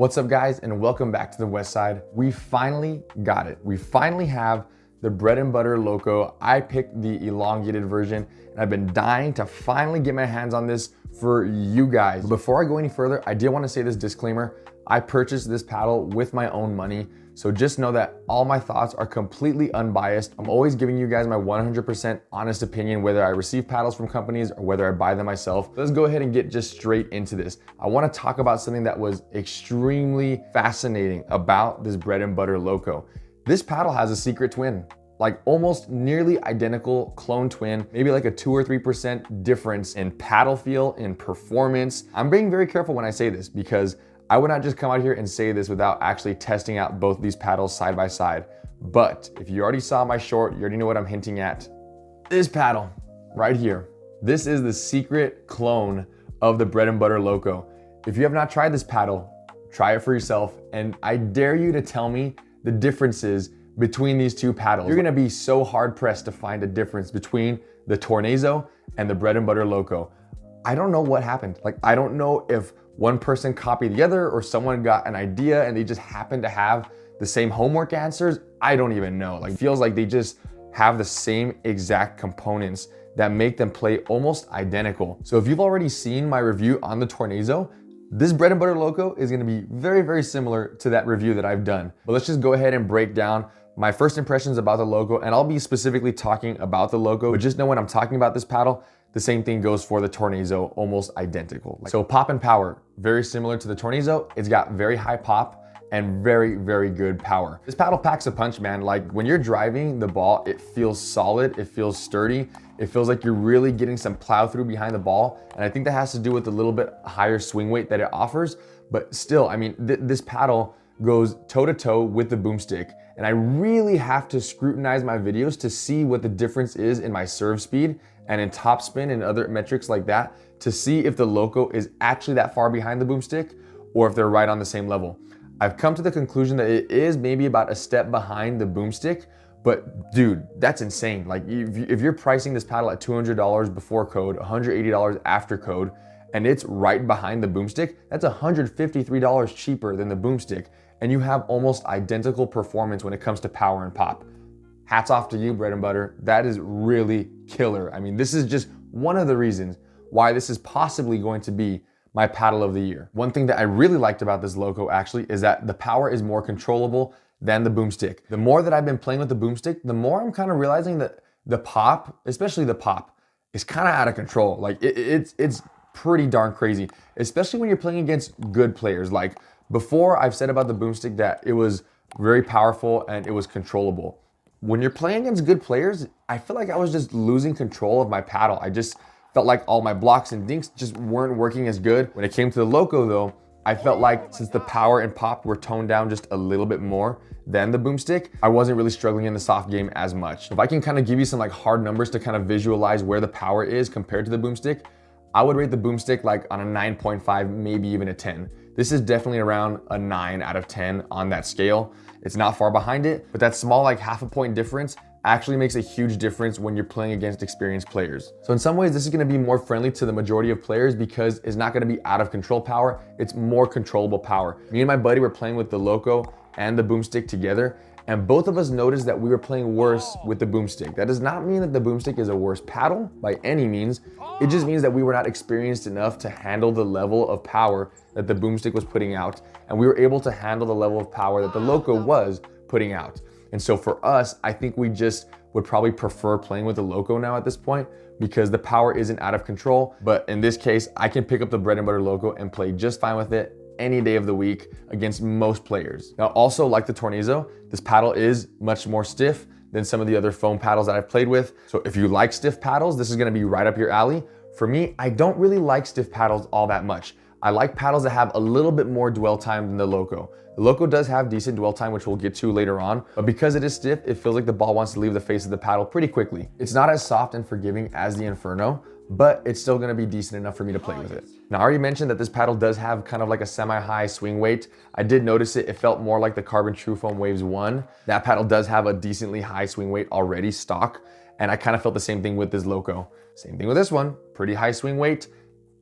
What's up guys, and welcome back to the West Side. We finally got it. We finally have the Bread and Butter Loco. I picked the elongated version and I've been dying to finally get my hands on this for you guys. Before I go any further, I did want to say this disclaimer. I purchased this paddle with my own money. So just know that all my thoughts are completely unbiased. I'm always giving you guys my 100% honest opinion, whether I receive paddles from companies or whether I buy them myself. Let's go ahead and get just straight into this. I want to talk about something that was extremely fascinating about this Bread and Butter Loco. This paddle has a secret twin, like almost nearly identical clone twin, maybe like a 2 or 3% difference in paddle feel, in performance. I'm being very careful when I say this because I would not just come out here and say this without actually testing out both these paddles side by side. But if you already saw my short, you already know what I'm hinting at. This paddle right here, this is the secret clone of the Bread and Butter Loco. If you have not tried this paddle, try it for yourself. And I dare you to tell me the differences between these two paddles. You're gonna be so hard pressed to find a difference between the Tornazo and the Bread and Butter Loco. I don't know what happened. Like, I don't know if one person copied the other or someone got an idea and they just happened to have the same homework answers. I don't even know. Like, it feels like they just have the same exact components that make them play almost identical. So if you've already seen my review on the Tornazo, this Bread and Butter Loco is gonna be very, very similar to that review that I've done. But let's just go ahead and break down my first impressions about the Loco, and I'll be specifically talking about the Loco, but just know when I'm talking about this paddle, the same thing goes for the Tornazo, almost identical. So pop and power, very similar to the Tornazo. It's got very high pop and very, very good power. This paddle packs a punch, man. Like, when you're driving the ball, it feels solid, it feels sturdy. It feels like you're really getting some plow through behind the ball. And I think that has to do with the little bit higher swing weight that it offers. But still, I mean, this paddle goes toe to toe with the Boomstik. And I really have to scrutinize my videos to see what the difference is in my serve speed and in top spin and other metrics like that, to see if the Loco is actually that far behind the Boomstik or if they're right on the same level. I've come to the conclusion that it is maybe about a step behind the Boomstik, but dude, that's insane. Like, if you're pricing this paddle at $200 before code, $180 after code, and it's right behind the Boomstik, that's $153 cheaper than the Boomstik, and you have almost identical performance when it comes to power and pop. Hats off to you, Bread and Butter. That is really killer. I mean, this is just one of the reasons why this is possibly going to be my paddle of the year. One thing that I really liked about this Loco actually is that the power is more controllable than the Boomstik. The more that I've been playing with the Boomstik, the more I'm kind of realizing that the pop, especially the pop, is kind of out of control. Like, it's pretty darn crazy, especially when you're playing against good players. Like, before, I've said about the Boomstik that it was very powerful and it was controllable. When you're playing against good players, I feel like I was just losing control of my paddle. I just felt like all my blocks and dinks just weren't working as good. When it came to the Loco though, I felt like since the power and pop were toned down just a little bit more than the Boomstik, I wasn't really struggling in the soft game as much. If I can kind of give you some like hard numbers to kind of visualize where the power is compared to the Boomstik, I would rate the Boomstik like on a 9.5, maybe even a 10. This is definitely around a 9 out of 10 on that scale. It's not far behind it, but that small like half a point difference actually makes a huge difference when you're playing against experienced players. So in some ways, this is gonna be more friendly to the majority of players because it's not gonna be out of control power, it's more controllable power. Me and my buddy were playing with the Loco and the Boomstik together, and both of us noticed that we were playing worse with the Boomstik. That does not mean that the Boomstik is a worse paddle by any means. It just means that we were not experienced enough to handle the level of power that the Boomstik was putting out, and we were able to handle the level of power that the Loco was putting out. And so for us, I think we just would probably prefer playing with the Loco now at this point because the power isn't out of control. But in this case, I can pick up the Bread and Butter Loco and play just fine with it any day of the week against most players. Now, also like the Tornazo, this paddle is much more stiff than some of the other foam paddles that I've played with. So if you like stiff paddles, this is gonna be right up your alley. For me, I don't really like stiff paddles all that much. I like paddles that have a little bit more dwell time than the Loco. The Loco does have decent dwell time, which we'll get to later on, but because it is stiff, it feels like the ball wants to leave the face of the paddle pretty quickly. It's not as soft and forgiving as the Inferno, but it's still gonna be decent enough for me to play with it. Now, I already mentioned that this paddle does have kind of like a semi-high swing weight. I did notice it felt more like the Carbon True Foam Waves 1. That paddle does have a decently high swing weight already stock, and I kind of felt the same thing with this Loco. Same thing with this one, pretty high swing weight.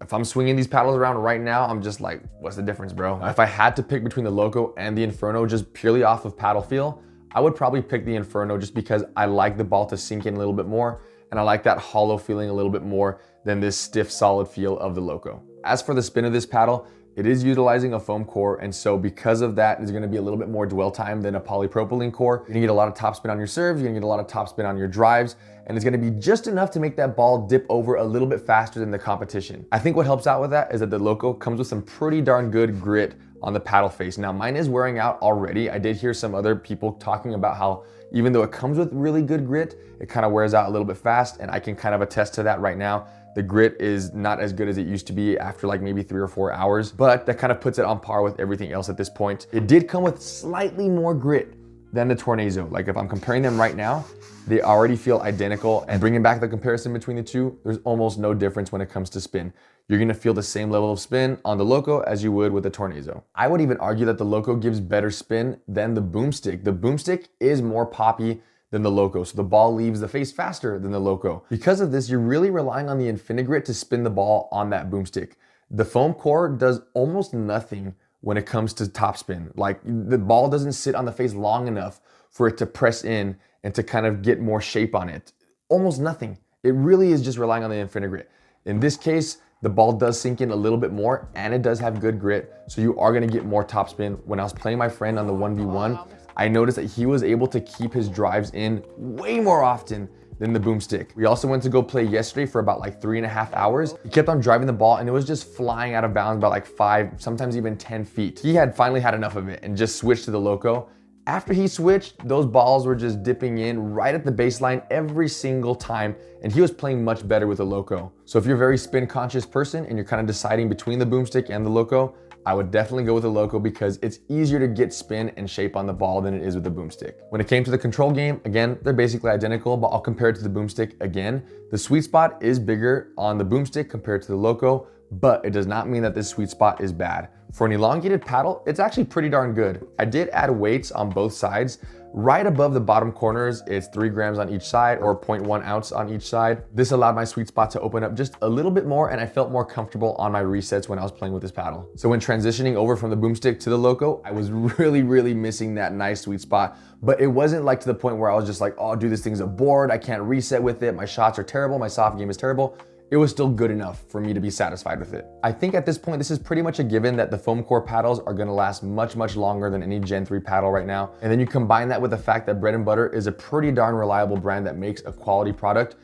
If I'm swinging these paddles around right now, I'm just like, what's the difference, bro? If I had to pick between the Loco and the Inferno just purely off of paddle feel, I would probably pick the Inferno just because I like the ball to sink in a little bit more, and I like that hollow feeling a little bit more than this stiff, solid feel of the Loco. As for the spin of this paddle, it is utilizing a foam core, and so because of that, there's gonna be a little bit more dwell time than a polypropylene core. You're gonna get a lot of topspin on your serves, you're gonna get a lot of topspin on your drives, and it's gonna be just enough to make that ball dip over a little bit faster than the competition. I think what helps out with that is that the Loco comes with some pretty darn good grit on the paddle face. Now mine is wearing out already. I did hear some other people talking about how even though it comes with really good grit, it kind of wears out a little bit fast, and I can kind of attest to that right now. The grit is not as good as it used to be after like maybe 3 or 4 hours, but that kind of puts it on par with everything else at this point. It did come with slightly more grit than the Tornazo. Like if I'm comparing them right now, they already feel identical, and bringing back the comparison between the two, there's almost no difference when it comes to spin. You're gonna feel the same level of spin on the Loco as you would with the Tornazo. I would even argue that the Loco gives better spin than the Boomstik. The Boomstik is more poppy than the Loco, so the ball leaves the face faster than the Loco. Because of this, you're really relying on the Infinigrit to spin the ball on that Boomstik. The foam core does almost nothing when it comes to topspin. Like the ball doesn't sit on the face long enough for it to press in and to kind of get more shape on it. Almost nothing. It really is just relying on the Infinigrit. In this case, the ball does sink in a little bit more, and it does have good grit, so you are gonna get more topspin. When I was playing my friend on the 1v1, I noticed that he was able to keep his drives in way more often than the Boomstik. We also went to go play yesterday for about like 3.5 hours. He kept on driving the ball, and it was just flying out of bounds by like 5, sometimes even 10 feet. He had finally had enough of it and just switched to the Loco. After he switched, those balls were just dipping in right at the baseline every single time, and he was playing much better with the Loco. So if you're a very spin conscious person and you're kind of deciding between the Boomstik and the Loco, I would definitely go with the Loco because it's easier to get spin and shape on the ball than it is with the Boomstik. When it came to the control game, again, they're basically identical, but I'll compare it to the Boomstik again. The sweet spot is bigger on the Boomstik compared to the Loco, but it does not mean that this sweet spot is bad. For an elongated paddle, it's actually pretty darn good. I did add weights on both sides. Right above the bottom corners, it's 3 grams on each side or 0.1 ounce on each side. This allowed my sweet spot to open up just a little bit more, and I felt more comfortable on my resets when I was playing with this paddle. So when transitioning over from the Boomstik to the Loco, I was really missing that nice sweet spot, but it wasn't like to the point where I was just like, oh dude, this thing's a board, I can't reset with it, my shots are terrible, my soft game is terrible. It was still good enough for me to be satisfied with it. I think at this point, this is pretty much a given that the foam core paddles are gonna last much longer than any Gen 3 paddle right now. And then you combine that with the fact that Bread and Butter is a pretty darn reliable brand that makes a quality product.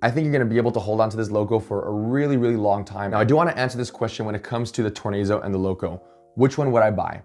I think you're gonna be able to hold on to this Loco for a really long time. Now, I do wanna answer this question when it comes to the Tornazo and the Loco. Which one would I buy?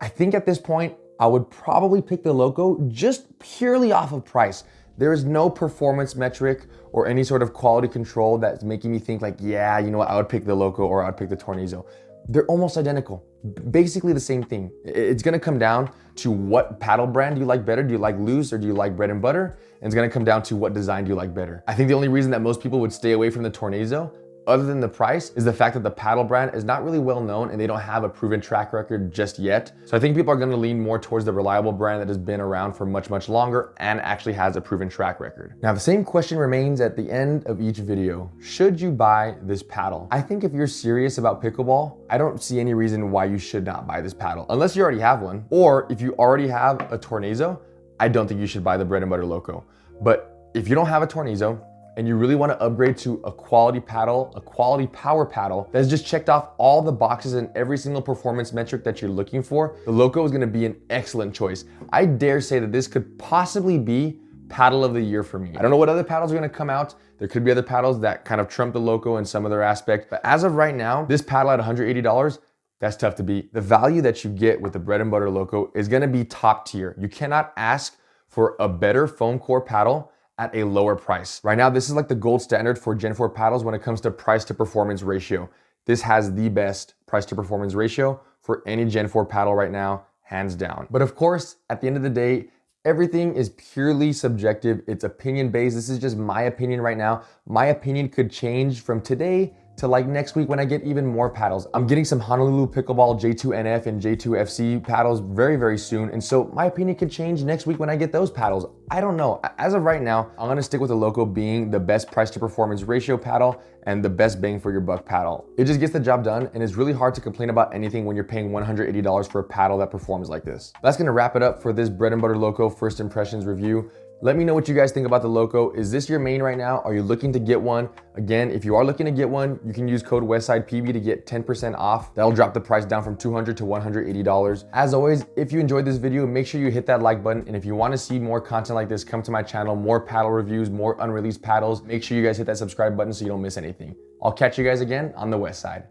I think at this point, I would probably pick the Loco just purely off of price. There is no performance metric or any sort of quality control that's making me think like, yeah, you know what, I would pick the Loco or I would pick the Tornazo. They're almost identical, basically the same thing. It's gonna come down to what paddle brand do you like better? Do you like loose or do you like Bread and Butter? And it's gonna come down to what design do you like better. I think the only reason that most people would stay away from the Tornazo, other than the price, is the fact that the paddle brand is not really well known and they don't have a proven track record just yet. So I think people are gonna lean more towards the reliable brand that has been around for much longer and actually has a proven track record. Now, the same question remains at the end of each video. Should you buy this paddle? I think if you're serious about pickleball, I don't see any reason why you should not buy this paddle, unless you already have one. Or if you already have a Tornazo, I don't think you should buy the Bread and Butter Loco. But if you don't have a Tornazo, and you really want to upgrade to a quality paddle, a quality power paddle that has just checked off all the boxes and every single performance metric that you're looking for, the Loco is going to be an excellent choice. I dare say that this could possibly be paddle of the year for me. I don't know what other paddles are going to come out. There could be other paddles that kind of trump the Loco in some other aspect, but as of right now, this paddle at $180, that's tough to beat. The value that you get with the Bread and Butter Loco is going to be top tier. You cannot ask for a better foam core paddle at a lower price. Right now, this is like the gold standard for Gen 4 paddles when it comes to price to performance ratio. This has the best price to performance ratio for any Gen 4 paddle right now, hands down. But of course, at the end of the day, everything is purely subjective. It's opinion based. This is just my opinion right now. My opinion could change from today to like next week when I get even more paddles. I'm getting some Honolulu Pickleball J2NF and J2FC paddles very, very soon. And so my opinion could change next week when I get those paddles. I don't know. As of right now, I'm gonna stick with the Loco being the best price to performance ratio paddle and the best bang for your buck paddle. It just gets the job done, and it's really hard to complain about anything when you're paying $180 for a paddle that performs like this. That's gonna wrap it up for this Bread and Butter Loco first impressions review. Let me know what you guys think about the Loco. Is this your main right now? Are you looking to get one? Again, if you are looking to get one, you can use code WestsidePB to get 10% off. That'll drop the price down from $200 to $180. As always, if you enjoyed this video, make sure you hit that like button. And if you want to see more content like this, come to my channel, more paddle reviews, more unreleased paddles. Make sure you guys hit that subscribe button so you don't miss anything. I'll catch you guys again on the West Side.